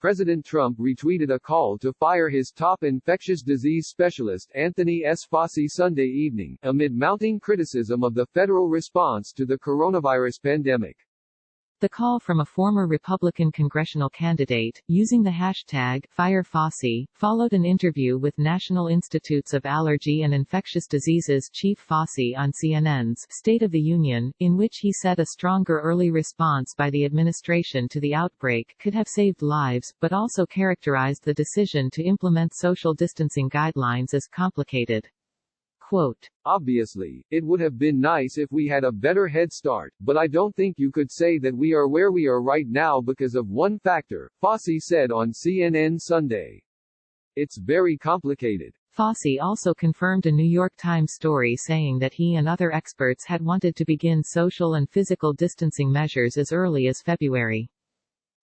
President Trump retweeted a call to fire his top infectious disease specialist Anthony Fauci Sunday evening, amid mounting criticism of the federal response to the coronavirus pandemic. The call from a former Republican congressional candidate, using the hashtag #FireFauci, followed an interview with National Institutes of Allergy and Infectious Diseases Chief Fauci on CNN's State of the Union, in which he said a stronger early response by the administration to the outbreak could have saved lives, but also characterized the decision to implement social distancing guidelines as complicated. Quote, "Obviously, it would have been nice if we had a better head start, but I don't think you could say that we are where we are right now because of one factor," Fauci said on CNN Sunday. "It's very complicated." Fauci also confirmed a New York Times story saying that he and other experts had wanted to begin social and physical distancing measures as early as February.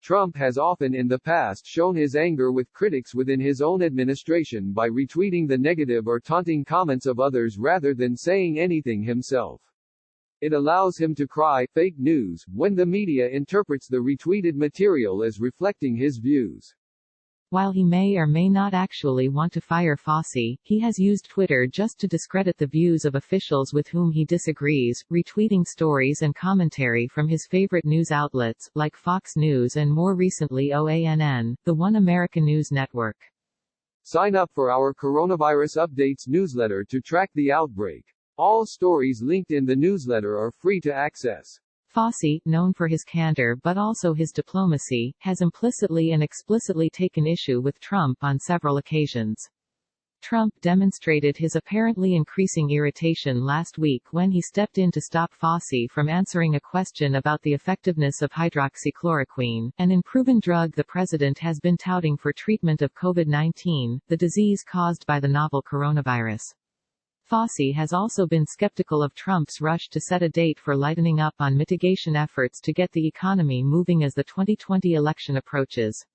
Trump has often in the past shown his anger with critics within his own administration by retweeting the negative or taunting comments of others rather than saying anything himself. It allows him to cry "fake news" when the media interprets the retweeted material as reflecting his views. While he may or may not actually want to fire Fauci, he has used Twitter just to discredit the views of officials with whom he disagrees, retweeting stories and commentary from his favorite news outlets, like Fox News and more recently OANN, the One American News Network. Sign up for our Coronavirus Updates newsletter to track the outbreak. All stories linked in the newsletter are free to access. Fauci, known for his candor but also his diplomacy, has implicitly and explicitly taken issue with Trump on several occasions. Trump demonstrated his apparently increasing irritation last week when he stepped in to stop Fauci from answering a question about the effectiveness of hydroxychloroquine, an unproven drug the president has been touting for treatment of COVID-19, the disease caused by the novel coronavirus. Fauci has also been skeptical of Trump's rush to set a date for lightening up on mitigation efforts to get the economy moving as the 2020 election approaches.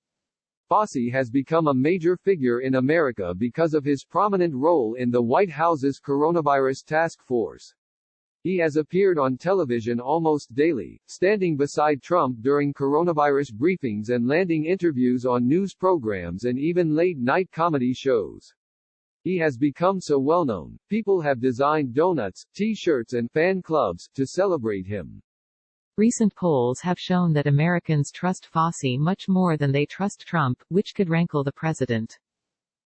Fauci has become a major figure in America because of his prominent role in the White House's coronavirus task force. He has appeared on television almost daily, standing beside Trump during coronavirus briefings and landing interviews on news programs and even late-night comedy shows. He has become so well-known, people have designed donuts, T-shirts and fan clubs to celebrate him. Recent polls have shown that Americans trust Fauci much more than they trust Trump, which could rankle the president.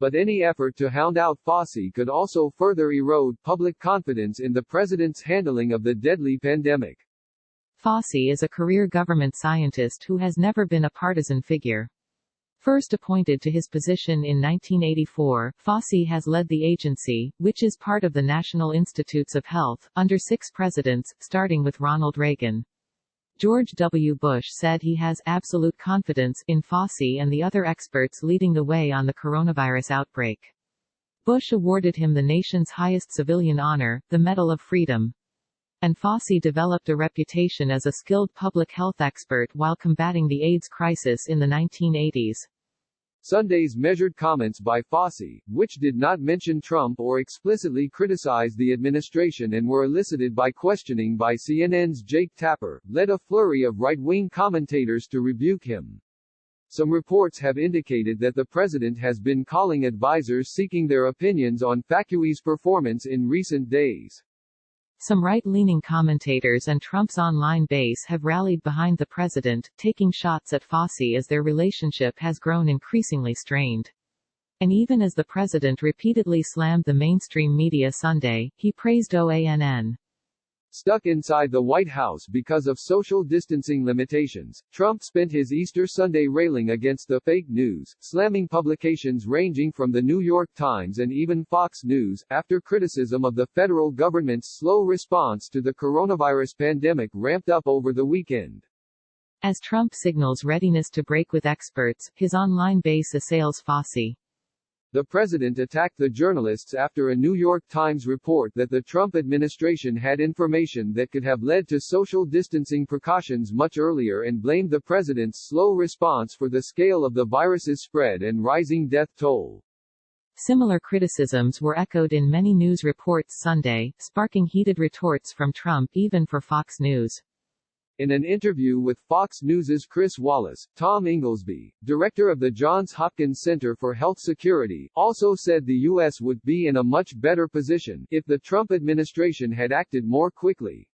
But any effort to hound out Fauci could also further erode public confidence in the president's handling of the deadly pandemic. Fauci is a career government scientist who has never been a partisan figure. First appointed to his position in 1984, Fauci has led the agency, which is part of the National Institutes of Health, under 6 presidents, starting with Ronald Reagan. George W. Bush said he has absolute confidence in Fauci and the other experts leading the way on the coronavirus outbreak. Bush awarded him the nation's highest civilian honor, the Medal of Freedom. And Fauci developed a reputation as a skilled public health expert while combating the AIDS crisis in the 1980s. Sunday's measured comments by Fauci, which did not mention Trump or explicitly criticize the administration and were elicited by questioning by CNN's Jake Tapper, led a flurry of right-wing commentators to rebuke him. Some reports have indicated that the president has been calling advisors seeking their opinions on Fauci's performance in recent days. Some right-leaning commentators and Trump's online base have rallied behind the president, taking shots at Fauci as their relationship has grown increasingly strained. And even as the president repeatedly slammed the mainstream media Sunday, he praised OANN. Stuck inside the White House because of social distancing limitations, Trump spent his Easter Sunday railing against the fake news, slamming publications ranging from the New York Times and even Fox News, after criticism of the federal government's slow response to the coronavirus pandemic ramped up over the weekend. As Trump signals readiness to break with experts, his online base assails Fauci. The president attacked the journalists after a New York Times report that the Trump administration had information that could have led to social distancing precautions much earlier and blamed the president's slow response for the scale of the virus's spread and rising death toll. Similar criticisms were echoed in many news reports Sunday, sparking heated retorts from Trump even for Fox News. In an interview with Fox News' Chris Wallace, Tom Inglesby, director of the Johns Hopkins Center for Health Security, also said the U.S. would be in a much better position if the Trump administration had acted more quickly.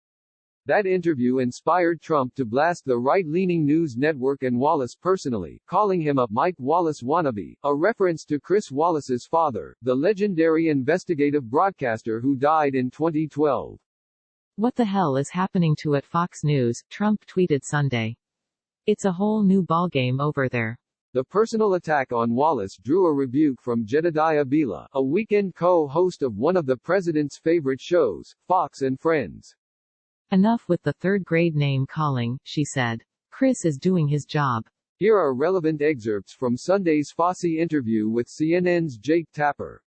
That interview inspired Trump to blast the right-leaning news network and Wallace personally, calling him a Mike Wallace wannabe, a reference to Chris Wallace's father, the legendary investigative broadcaster who died in 2012. What the hell is happening to at Fox News, Trump tweeted Sunday. It's a whole new ballgame over there. The personal attack on Wallace drew a rebuke from Jedediah Bila, a weekend co-host of one of the president's favorite shows, Fox and Friends. Enough with the third-grade name-calling, she said. Chris is doing his job. Here are relevant excerpts from Sunday's Fauci interview with CNN's Jake Tapper.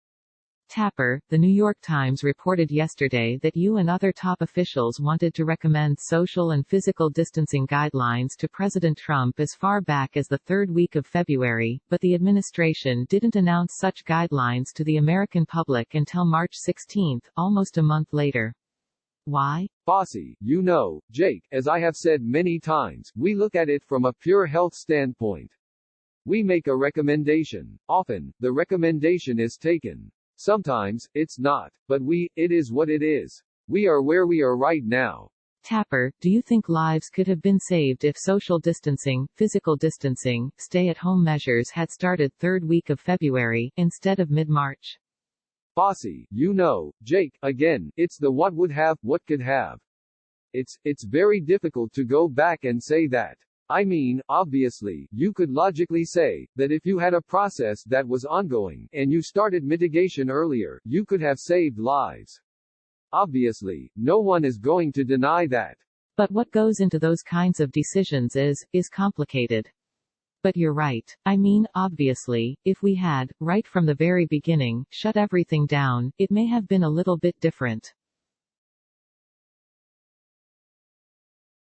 Tapper, The New York Times reported yesterday that you and other top officials wanted to recommend social and physical distancing guidelines to President Trump as far back as the third week of February, but the administration didn't announce such guidelines to the American public until March 16, almost a month later. Why? Fauci, you know, Jake, as I have said many times, we look at it from a pure health standpoint. We make a recommendation. Often, the recommendation is taken. Sometimes, it's not. But it is what it is. We are where we are right now. Tapper, do you think lives could have been saved if social distancing, physical distancing, stay-at-home measures had started third week of February, instead of mid-March? Fauci, you know, Jake, again, it's the what would have, what could have. It's very difficult to go back and say that. I mean, obviously, you could logically say that if you had a process that was ongoing, and you started mitigation earlier, you could have saved lives. Obviously, no one is going to deny that. But what goes into those kinds of decisions is complicated. But you're right. I mean, obviously, if we had, right from the very beginning, shut everything down, it may have been a little bit different.